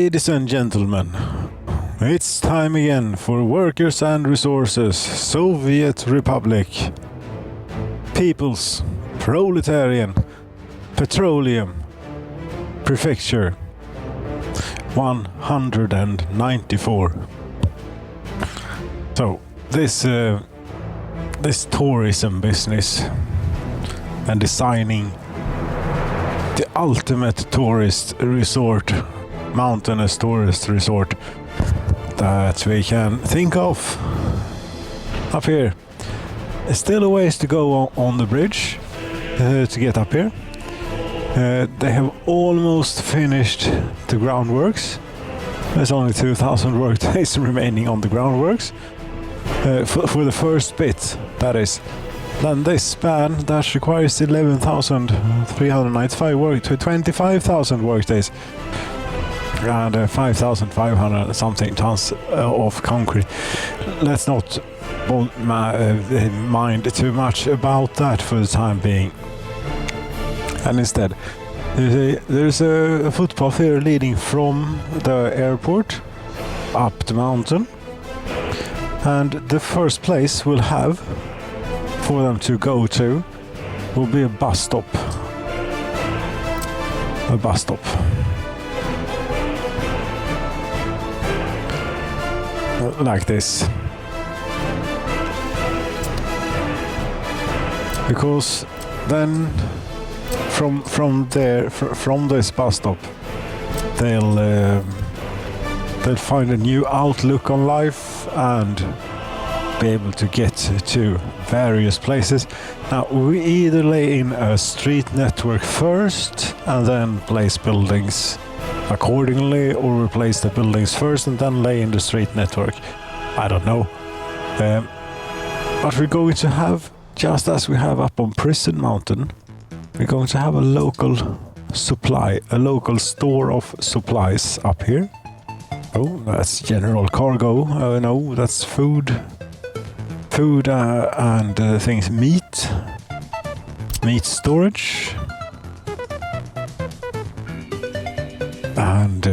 Ladies and gentlemen, it's time again for Workers and Resources, Soviet Republic, People's, Proletarian, Petroleum, Prefecture, 194. So, this tourism business and designing the ultimate tourist resort, mountainous tourist resort that we can think of up here. Still a ways to go on the bridge to get up here. They have almost finished the groundworks. There's only 2,000 work days remaining on the groundworks for the first bit, that is. Then this span that requires 11,395 work to 25,000 work days and 5,500 something tons of concrete. Let's not mind too much about that for the time being. And instead, there's a footpath here leading from the airport up the mountain, and the first place we'll have for them to go to will be a bus stop. A bus stop. Like this. Because then from this bus stop they'll find a new outlook on life and be able to get to various places. Now we either lay in a street network first and then place buildings accordingly, or replace the buildings first and then lay in the street network. I don't know. But we're going to have, just as we have up on Prison Mountain, we're going to have a local supply, a local store of supplies up here. Oh, that's general cargo. No, that's food and things, meat storage. And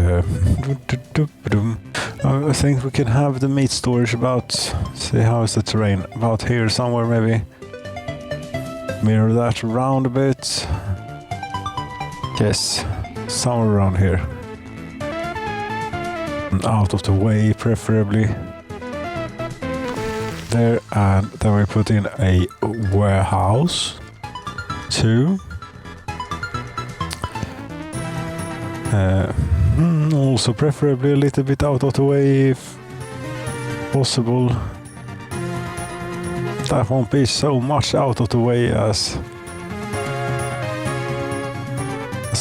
I think we can have the meat storage about, see how is the terrain, about here somewhere maybe. Mirror that around a bit. Yes, somewhere around here. And out of the way preferably. There, and then we put in a warehouse too. Also preferably a little bit out of the way if possible. That won't be so much out of the way as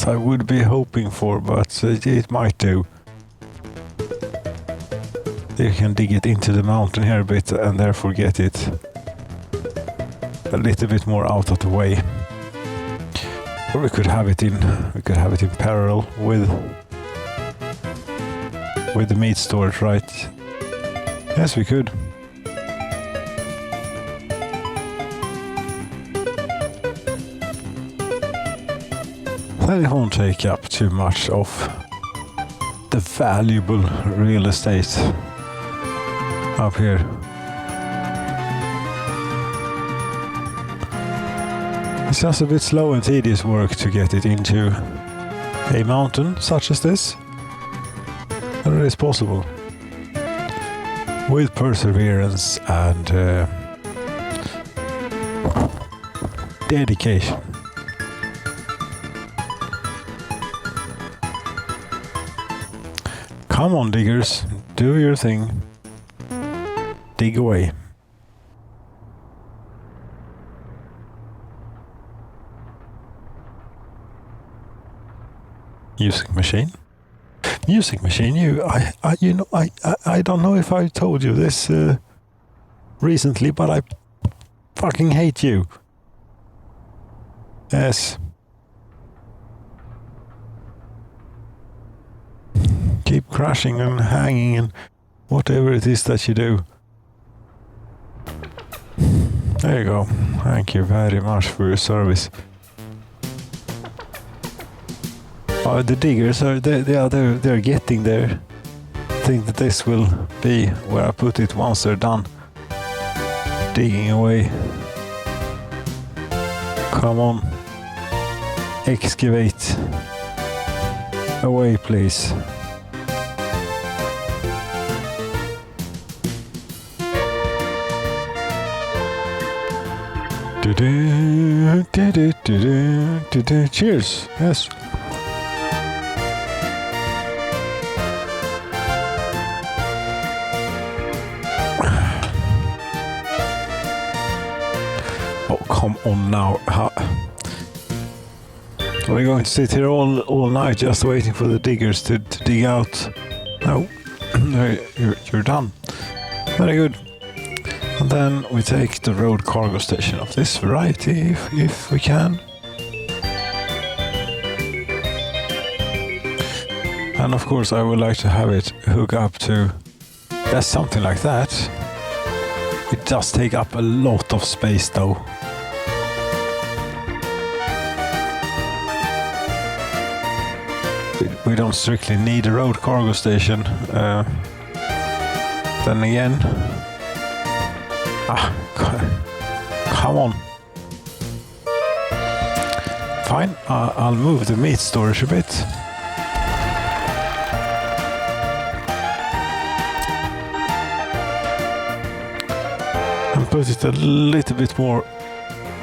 I would be hoping for, but it might do. You can dig it into the mountain here a bit and therefore get it a little bit more out of the way. Or we could have it in parallel with the meat storage, right? Yes, we could. Then it won't take up too much of the valuable real estate up here. It's just a bit slow and tedious work to get it into a mountain such as this. But it is possible. With perseverance and dedication. Come on, diggers, do your thing. Dig away. Music machine. Music machine. I don't know if I told you this recently, but I fucking hate you. Yes. Keep crashing and hanging and whatever it is that you do. There you go. Thank you very much for your service. But the diggers are they're getting there. I think that this will be where I put it once they're done digging away. Come on. Excavate. Away, please. Cheers. Yes. Oh, come on now. Are we going to sit here all night just waiting for the diggers to dig out? No. You're done. Very good. And then we take the road cargo station of this variety, if we can. And of course I would like to have it hook up to something like that. It does take up a lot of space though. We don't strictly need a road cargo station. Then again... come on. Fine, I'll move the meat storage a bit. And put it a little bit more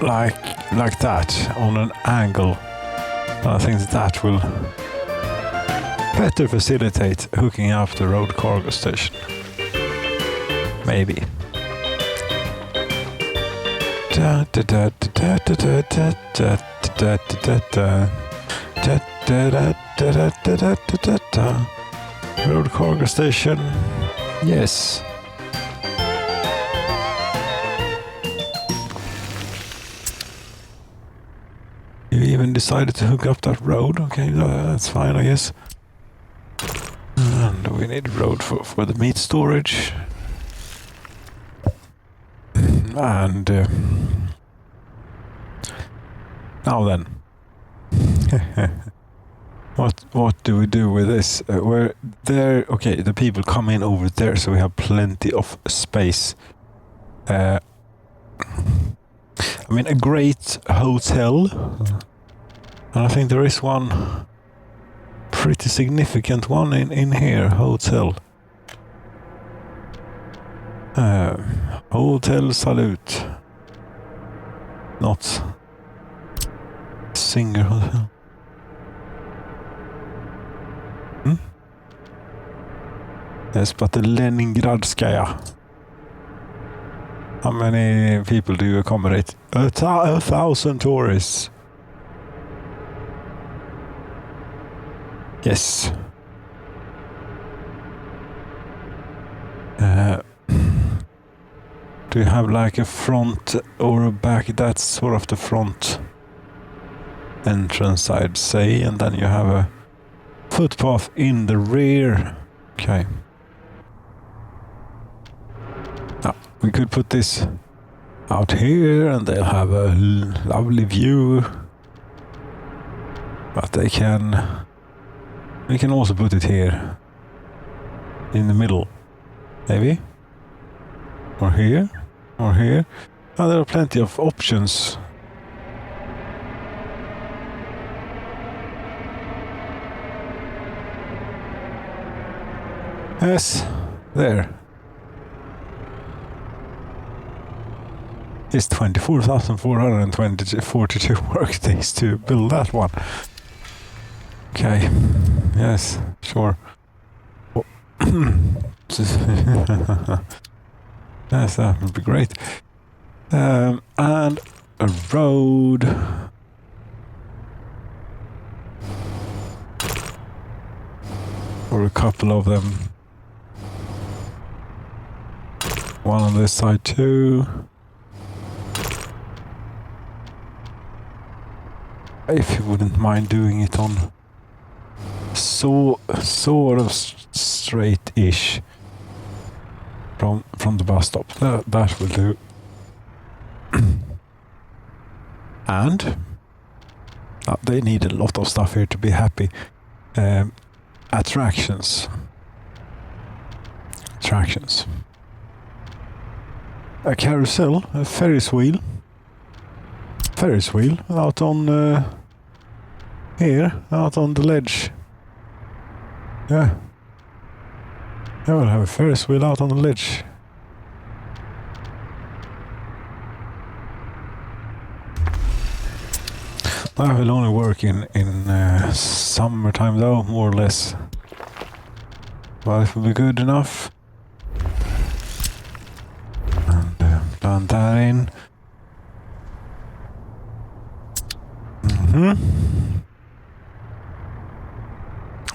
like that, on an angle. And I think that will better facilitate hooking up the road cargo station. Maybe. Road cargo station. Yes. You even decided to hook up that road. Okay, that's fine, I guess. And we need a road for the meat storage. And now then, what do we do with this? We're there. Okay, the people come in over there, so we have plenty of space. I mean, a great hotel, and I think there is one pretty significant one in here. Hotel. Hotel Salute. Not Singer Hotel. Yes, but the Leningradskaya. How many people do you accommodate? 1,000 tourists. Yes. Do you have like a front or a back? That's sort of the front entrance, I'd say, and then you have a footpath in the rear. Okay. Now, we could put this out here and they'll have a lovely view. But we can also put it here. In the middle. Maybe? Or here? Or here? Oh, there are plenty of options. Yes, there. It's 24,442 work days to build that one. Okay, yes, sure. Oh. Yes, that would be great. And a road. Or a couple of them. One on this side too. If you wouldn't mind doing it on sort of straight-ish from the bus stop. That will do. And they need a lot of stuff here to be happy. attractions. A carousel, a Ferris wheel out on here, out on the ledge. Yeah, we'll have a Ferris wheel out on the ledge. That will only work in summertime though, more or less. But it will be good enough. And plant that in.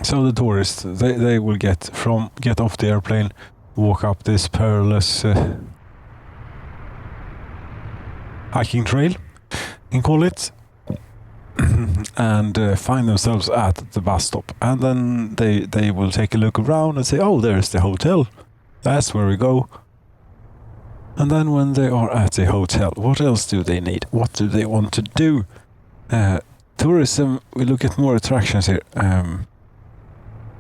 So the tourists, they will get off the airplane, walk up this perilous hiking trail, you can call it, and find themselves at the bus stop. And then they will take a look around and say, oh, there's the hotel. That's where we go. And then when they are at the hotel, what else do they need? What do they want to do? Tourism, we look at more attractions here.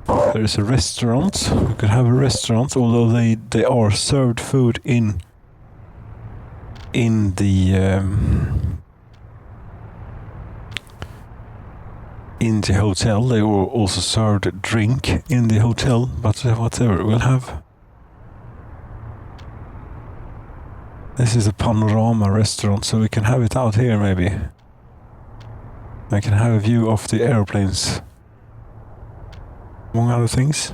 There is a restaurant. We could have a restaurant, although they are served food in the hotel. They were also served a drink in the hotel, but whatever, we'll have. This is a panorama restaurant, so we can have it out here maybe. I can have a view of the airplanes, among other things.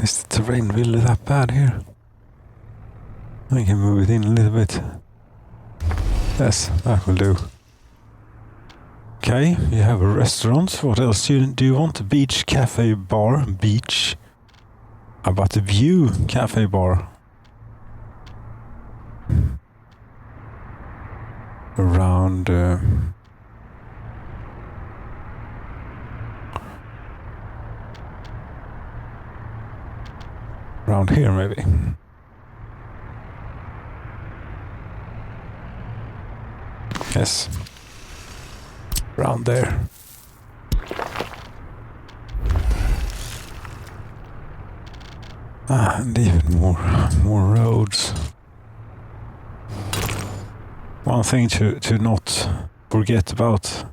Is the terrain really that bad here? I can move it in a little bit. Yes, that will do. Okay, you have a restaurant. What else do you want? A beach cafe bar. Beach. How about the view cafe bar? Around around here maybe. Yes. Around there. And even more roads. One thing to not forget about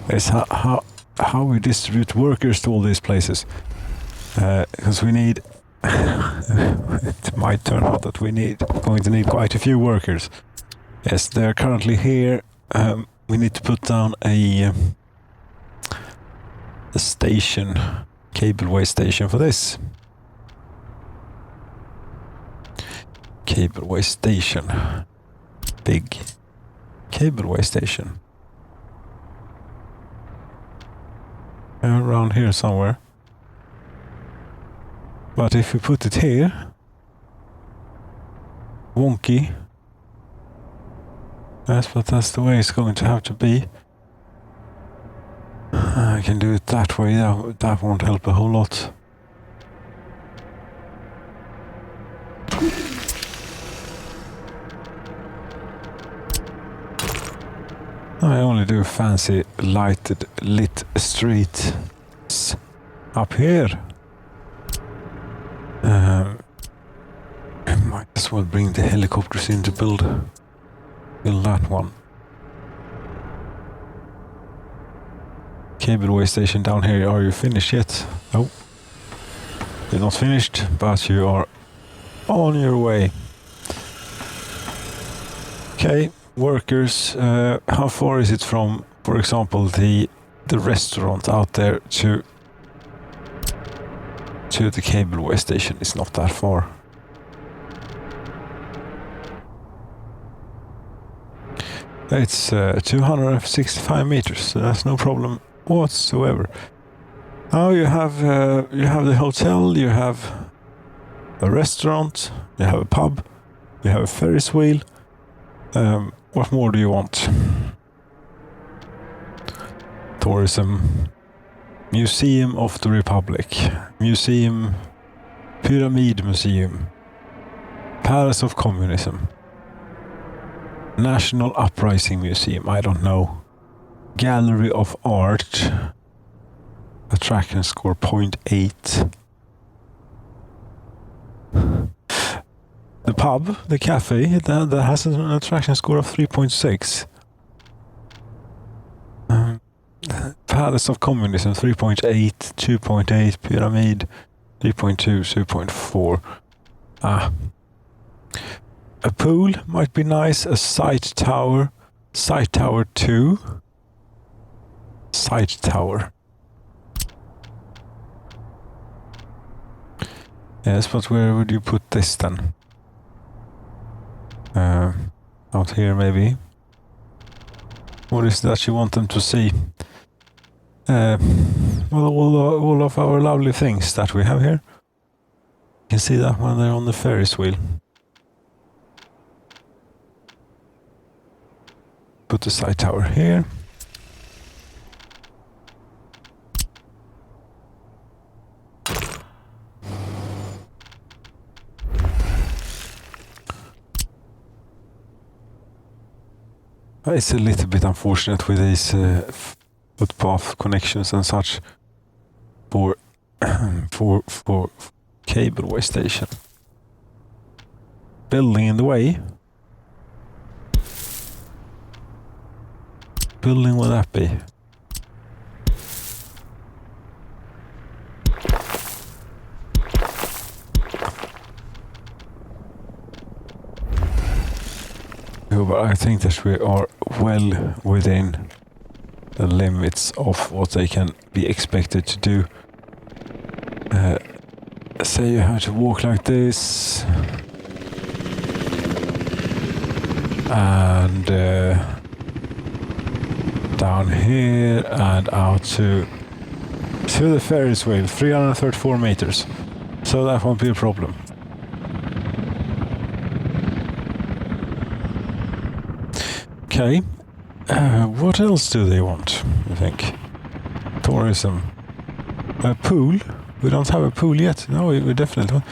is how we distribute workers to all these places. Because we need it might turn out that going to need quite a few workers. Yes, they're currently here. We need to put down a station, cableway station for this. Cableway station. Big cableway station. Around here somewhere. But if we put it here, wonky. Yes, but that's the way it's going to have to be. I can do it that way, that won't help a whole lot. I only do fancy lit streets up here. I might as well bring the helicopters in to build that one. Cableway station down here. Are you finished yet? No. You're not finished, but you are on your way. Okay, workers. How far is it from, for example, the restaurant out there to the cableway station? It's not that far. It's 265 meters, so that's no problem whatsoever. Now you have the hotel, you have a restaurant, you have a pub, you have a Ferris wheel. What more do you want? Tourism. Museum of the Republic. Museum... Pyramid Museum. Palace of Communism. National Uprising Museum, I don't know. Gallery of Art. Attraction score 0.8. The pub, the cafe, that has an attraction score of 3.6. Palace of Communism 3.8, 2.8, Pyramid 3.2, 2.4. A pool might be nice, a sight tower 2. Sight tower. Yes, but where would you put this then? Out here maybe. What is that you want them to see? Well, all of our lovely things that we have here. You can see that when they're on the Ferris wheel. Put the side tower here. It's a little bit unfortunate with these footpath connections and such for cableway station. Building in the way. Building will that be? But I think that we are well within the limits of what they can be expected to do. Say you have to walk like this and down here and out to the Ferris wheel, 334 meters. So that won't be a problem. Okay, what else do they want, you think? Tourism. A pool? We don't have a pool yet. No, we definitely don't.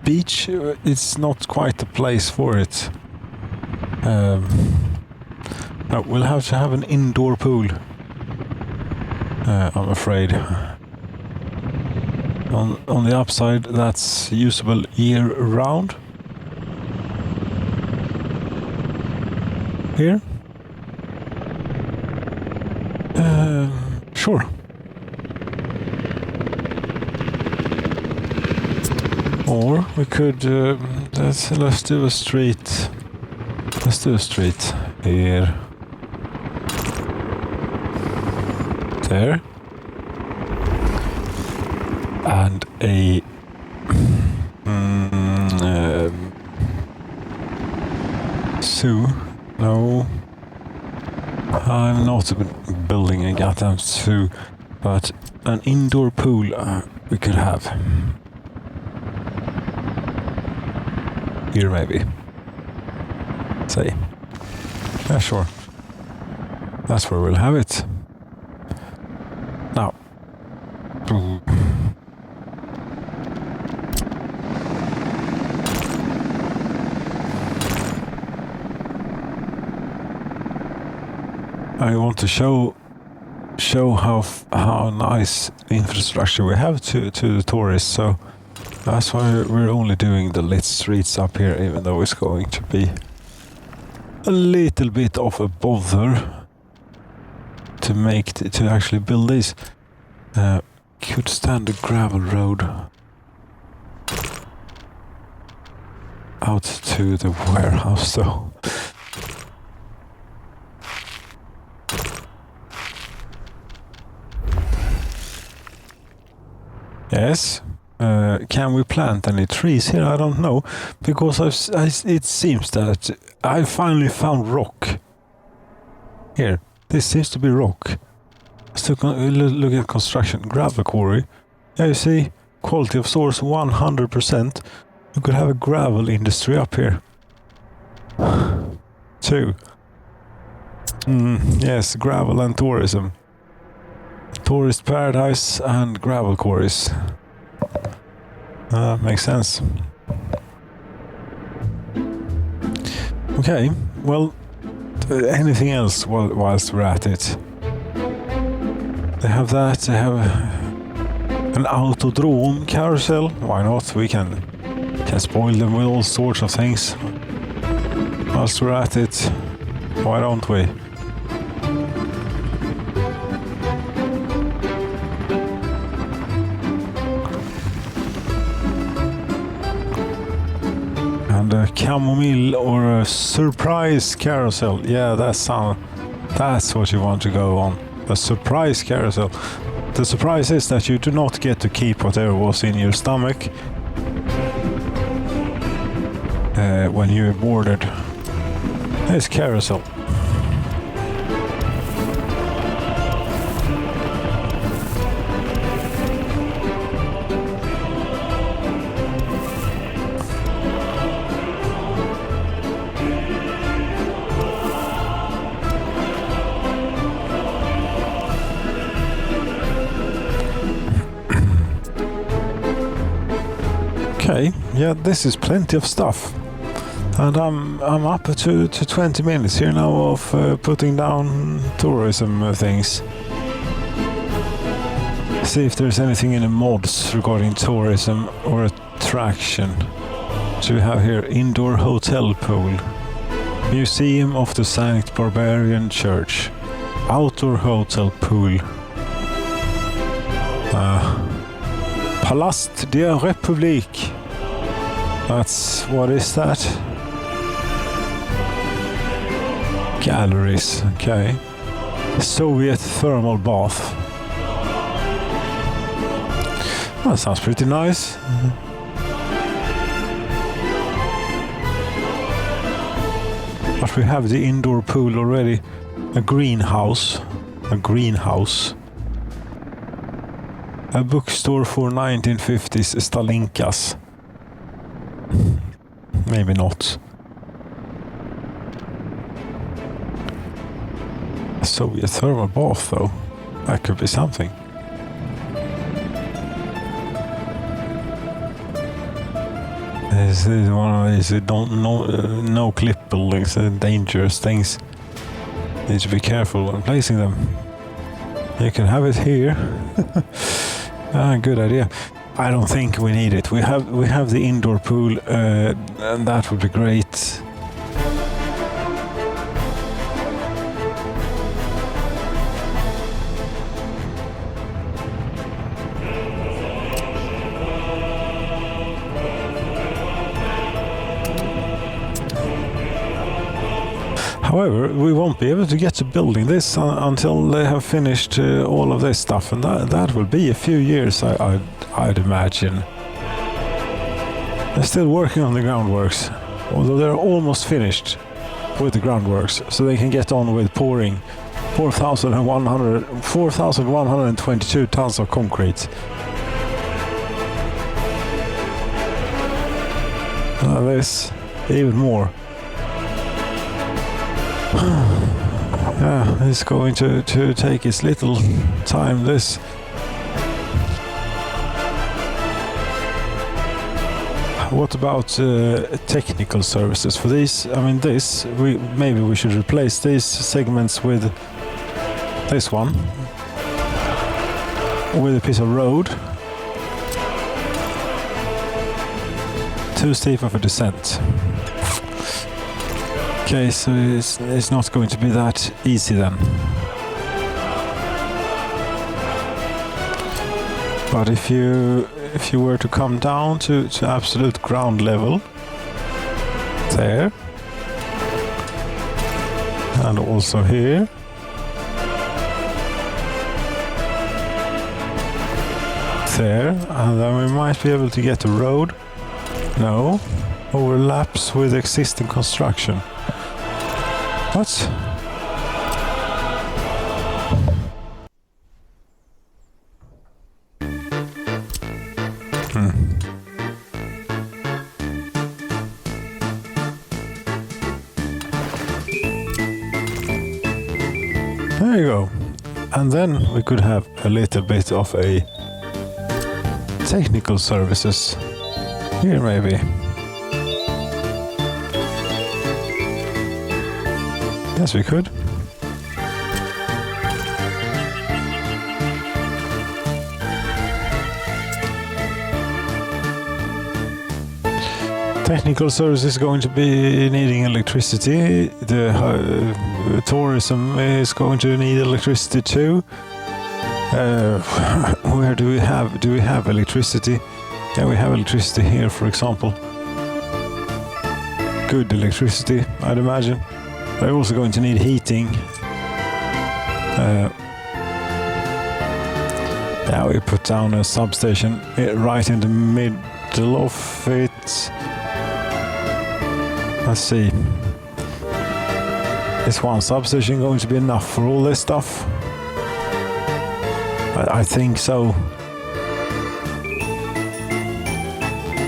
Beach, it's not quite the place for it. No, we'll have to have an indoor pool. I'm afraid. On the upside, that's usable year-round. Here? Sure. Or we could let's do a street. Let's do a street here. There. And a zoo. No. I'm not building a goddamn zoo, but an indoor pool we could have. Here maybe. Say. Yeah, sure. That's where we'll have it. Now. I want to show how nice infrastructure we have to the tourists, so that's why we're only doing the lit streets up here, even though it's going to be a little bit of a bother to actually build these. Could stand a gravel road out to the warehouse though. Yes. Can we plant any trees here? I don't know, because it seems that I finally found rock. Here, this seems to be rock. Let's look at construction. Gravel quarry. Yeah, you see, quality of source 100%. You could have a gravel industry up here. Too. Yes, gravel and tourism. Tourist paradise and gravel quarries. Makes sense. Okay, well, anything else whilst we're at it? They have that, they have an autodrome carousel. Why not? We can spoil them with all sorts of things. Whilst we're at it, why don't we? And a chamomile or a surprise carousel. Yeah, that's what you want to go on. A surprise carousel. The surprise is that you do not get to keep whatever was in your stomach when you boarded this carousel. Okay, yeah, this is plenty of stuff. And I'm up to 20 minutes here now of putting down tourism things. See if there's anything in the mods regarding tourism or attraction. So we have here indoor hotel pool, Museum of the Saint Barbarian Church, outdoor hotel pool, Palast der Republik. What is that? Galleries, okay. Soviet thermal bath. That sounds pretty nice. But we have the indoor pool already. A greenhouse. A bookstore for 1950s Stalinkas. Maybe not. A Soviet thermal bath, though. That could be something. This is one of these no clip buildings, dangerous things. Need to be careful when placing them. You can have it here. Good idea. I don't think we need it. We have the indoor pool, and that would be great. However, we won't be able to get to building this until they have finished all of this stuff, and that will be a few years, I'd imagine. They're still working on the groundworks, although they're almost finished with the groundworks, so they can get on with pouring 4,122 tons of concrete. This, even more. Yeah, it's going to take its little time, this. What about technical services for these? I mean, maybe we should replace these segments with this one, with a piece of road. Too steep of a descent. Okay, so it's not going to be that easy then. But if you were to come down to absolute ground level, there, and also here, there, and then we might be able to get a road. No, overlaps with existing construction. What? There you go. And then we could have a little bit of a technical services here maybe. Yes, we could. Technical service is going to be needing electricity. The tourism is going to need electricity too. Where do we have electricity? Yeah, we have electricity here, for example. Good electricity, I'd imagine. They're also going to need heating. Yeah, we put down a substation right in the middle of it. Let's see. Is one substation going to be enough for all this stuff? I think so.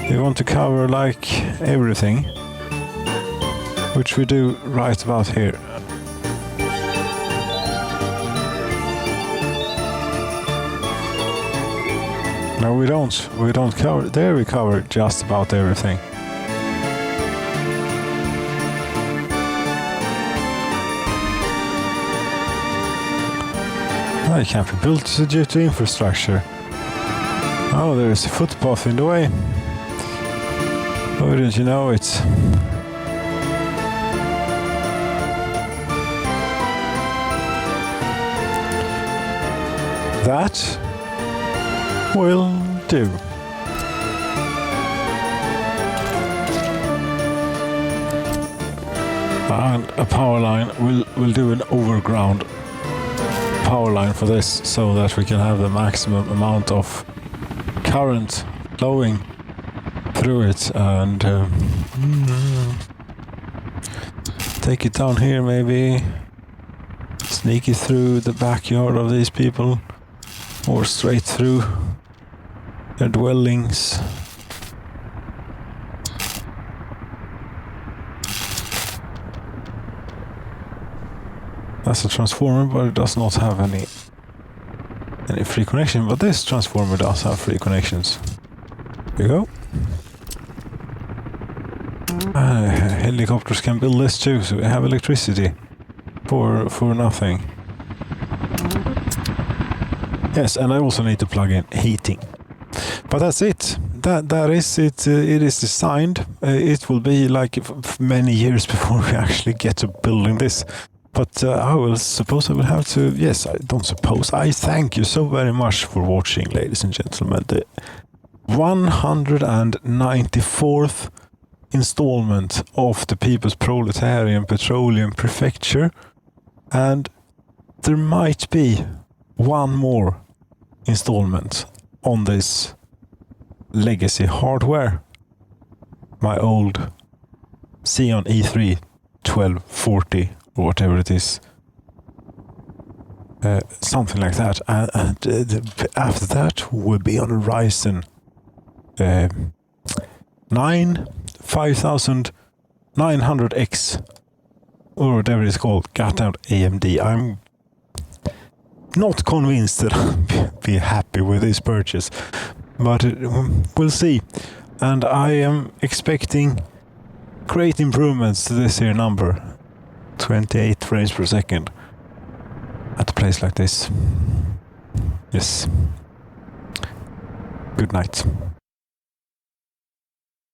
We want to cover like everything, which we do right about here. No, we don't. We don't cover. There we cover just about everything. It can't be built due to infrastructure. Oh, there's a footpath in the way. Oh, didn't you know it? That will do. And a power line will do an overground power line for this, so that we can have the maximum amount of current flowing through it, and take it down here maybe, sneak it through the backyard of these people, or straight through their dwellings. That's a transformer, but it does not have any free connection. But this transformer does have free connections. Here you go. Helicopters can build this too, so we have electricity for nothing. Yes, and I also need to plug in heating. But that's it. That is it. It is designed. It will be like many years before we actually get to building this. But I will suppose I will have to. Yes, I don't suppose. I thank you so very much for watching, ladies and gentlemen. The 194th installment of the People's Proletarian Petroleum Prefecture, and there might be one more installment on this legacy hardware. My old Xeon E3 1240 or whatever it is. Something like that. And after that will be on Ryzen 5900X or whatever it's called. Got out AMD. I'm not convinced that I'll be happy with this purchase, but we'll see. And I am expecting great improvements to this here number. 28 frames per second at a place like this. Yes. Good night.